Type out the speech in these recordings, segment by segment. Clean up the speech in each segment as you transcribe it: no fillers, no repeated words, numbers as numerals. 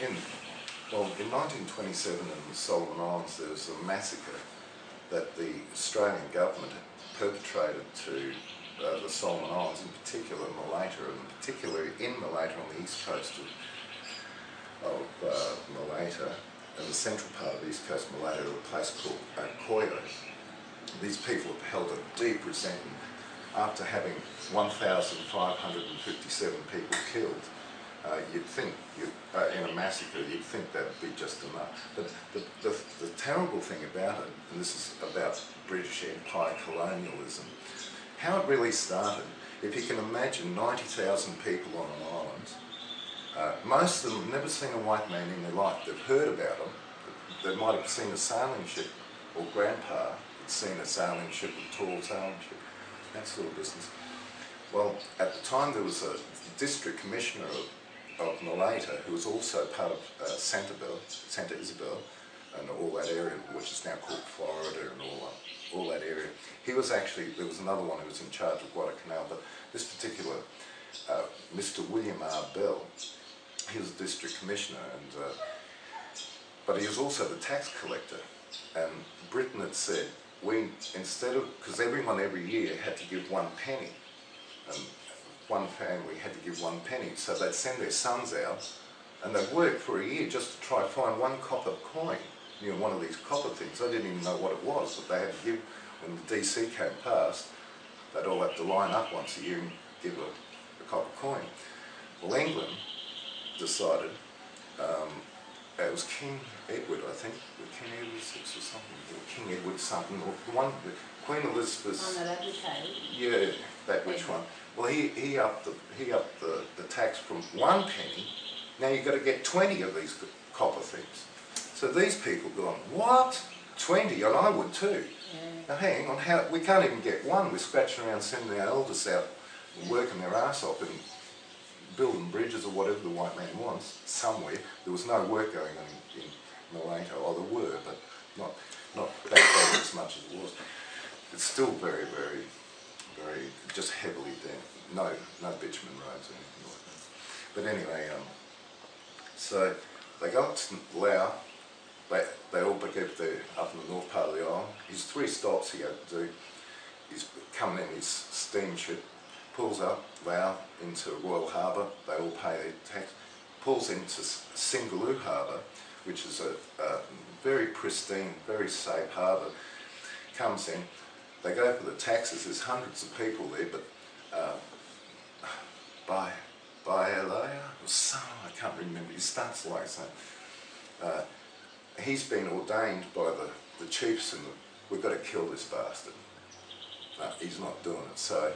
in 1927 in the Solomon Islands there was a massacre that the Australian government had perpetrated to the Solomon Islands, in particular Malaita, and particularly in Malaita on the east coast of Malaita, and the central part of the east coast of Malaita, a place called Coyo. These people have held a deep resentment after having 1,557 people killed. You'd think, in a massacre, you'd think that would be just enough. But the terrible thing about it, and this is about British Empire colonialism, how it really started, if you can imagine 90,000 people on an island, most of them have never seen a white man in their life. They've heard about them. They might have seen a sailing ship, or grandpa had seen a sailing ship, a tall sailing ship, that sort of business. Well, at the time there was a district commissioner of Malaita, who was also part of Santa Isabel, and all that area, which is now called Florida, and all that area. He was actually, there was another one who was in charge of Guadalcanal, but this particular Mr. William R. Bell, he was a district commissioner, and but he was also the tax collector. And Britain had said, instead of, because everyone every year had to give 1 penny, and one family had to give 1 penny, so they'd send their sons out and they'd work for a year just to try to find 1 copper coin, you know, one of these copper things. They didn't even know what it was, but they had to give, when the DC came past, they'd all have to line up once a year and give a copper coin. Well, England decided, it was King Edward, I think, King Edward VI or something, or King Edward something, or one, Queen Elizabeth. Oh no, that was Harry. Yeah, that which one? Well, he upped the tax from 1 penny. Now you've got to get 20 of these copper things. So these people gone, what? 20? And I would too. Yeah. Now hang on, how, we can't even get 1. We're scratching around sending our elders out and working their arse off and building bridges or whatever the white man wants somewhere. There was no work going on in Malaita. Oh, there were, but not back then as much as it was. It's still very, very, very, just heavily down. No bitumen roads or anything like that. But anyway, so they got to Laos. They all get there up in the north part of the island. His 3 stops he had to do. He's coming in his steamship, pulls up Laos into Royal Harbour. They all pay their tax. Pulls into Singaloo Harbour, which is a very pristine, very safe harbour. Comes in. They go for the taxes. There's hundreds of people there, but Bailaya or something, I can't remember. He starts like that. He's been ordained by the chiefs, and we've got to kill this bastard. No, he's not doing it. So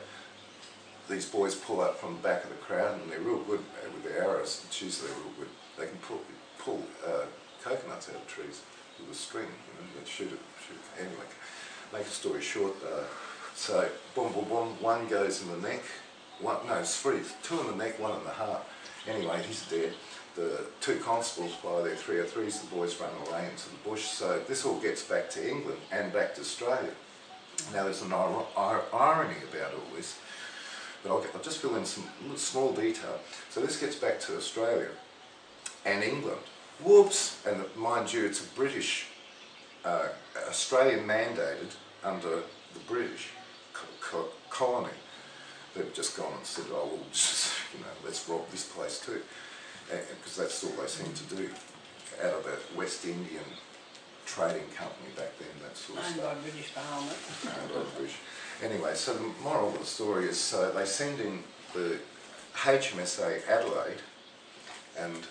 these boys pull up from the back of the crowd, and they're real good with their arrows. It's usually real good. They can pull coconuts out of trees with a string. You know, they shoot it. Anyway, make a story short. So boom, boom, boom. 1 goes in the neck. It's 3. 2 in the neck, 1 in the heart. Anyway, he's dead. The 2 constables fire their 303s. The boys run away into the bush. So this all gets back to England and back to Australia. Now there's an irony about all this, but I'll just fill in some small detail. So this gets back to Australia and England. Whoops! And mind you, it's a British, Australian mandated under the British colony. They've just gone and said, oh, well, just, you know, let's rob this place too. Because that's all they seem to do, out of that West Indian trading company back then, that sort of stuff. Owned by British Parliament. Owned by British. Anyway, so the moral of the story is, they send in the HMSA Adelaide, and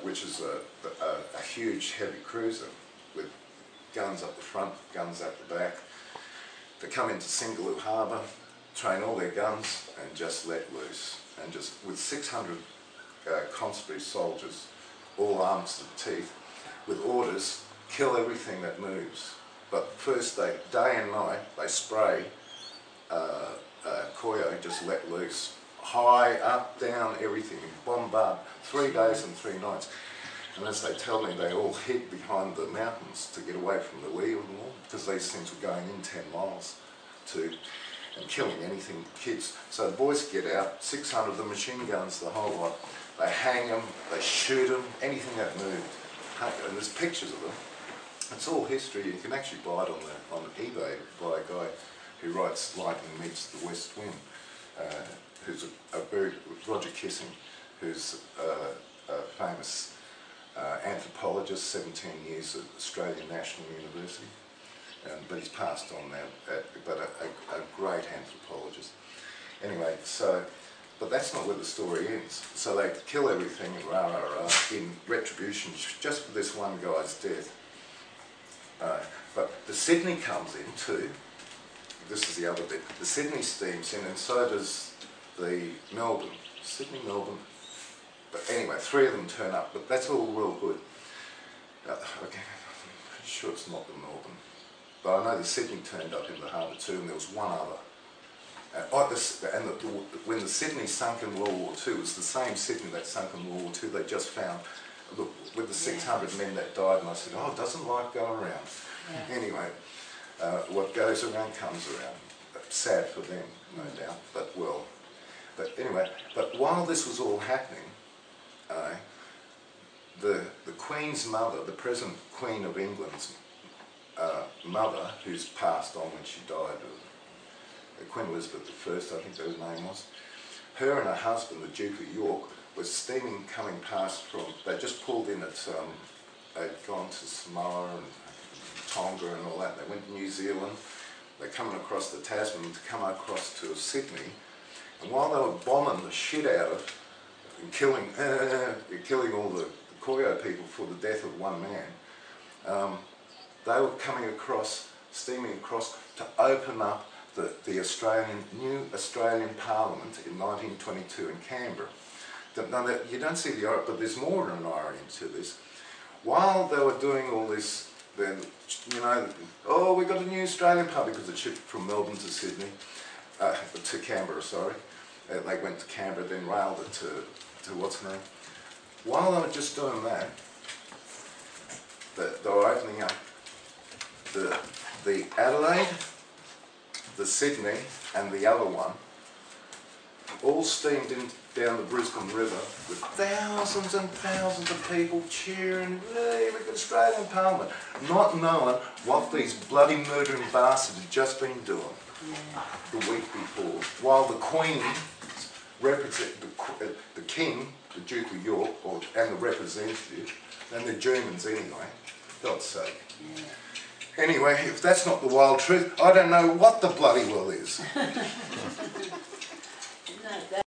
which is a huge heavy cruiser with guns up the front, guns up the back. They come into Singaloo Harbour, train all their guns and just let loose. And just with 600 conscript soldiers, all armed to the teeth, with orders, kill everything that moves. But first day and night, they spray Coyo, just let loose. High, up, down, everything, bombard, 3 days and 3 nights. And as they tell me, they all hid behind the mountains to get away from the lee of them all, because these things were going in 10 miles and killing anything, kids. So the boys get out, 600 of the machine guns, the whole lot. They hang them, they shoot them, anything that moved. And there's pictures of them. It's all history. You can actually buy it on eBay by a guy who writes Lightning Meets the West Wind, who's a very, Roger Kissing, who's a famous anthropologist, 17 years at Australian National University, but he's passed on now, but a great anthropologist. Anyway, so, but that's not where the story ends. So they kill everything and rah rah rah in retribution just for this one guy's death. But the Sydney comes in too. This is the other bit. The Sydney steams in, and so does the Melbourne. Sydney, Melbourne. But anyway, 3 of them turn up, but that's all real good. Okay, I'm pretty sure it's not the Melbourne. But I know the Sydney turned up in the harbour too, and there was one other. When the Sydney sunk in World War II, it was the same Sydney that sunk in World War II. They just found, look, with the 600 men that died, and I said, oh, doesn't life go around? Yeah. Anyway, what goes around comes around. Sad for them, no doubt, but well. But anyway, but while this was all happening, the Queen's mother, the present Queen of England's mother, who's passed on when she died, Queen Elizabeth I, I think her name was, her and her husband, the Duke of York, was steaming coming past from, they just pulled in at, they'd gone to Samoa and Tonga and all that. They went to New Zealand. They're coming across the Tasman to come across to Sydney. And while they were bombing the shit out of and killing all the Coyo people for the death of one man, they were coming across, steaming across to open up the new Australian Parliament in 1922 in Canberra. Now, you don't see the irony, but there's more than an irony to this. While they were doing all this, then, you know, oh, we got a new Australian Parliament, because it shipped from Melbourne to Sydney, to Canberra, sorry. They went to Canberra, then railed it to what's her name. While they were just doing that, they were opening up the Adelaide, the Sydney, and the other one, all steamed in down the Brisbane River with thousands and thousands of people cheering, hey, we've got Australian Parliament, not knowing what these bloody murdering bastards had just been doing the week before, while the Queen, the King, the Duke of York, and the representative, and the Germans anyway, God's sake. Anyway, if that's not the wild truth, I don't know what the bloody well is.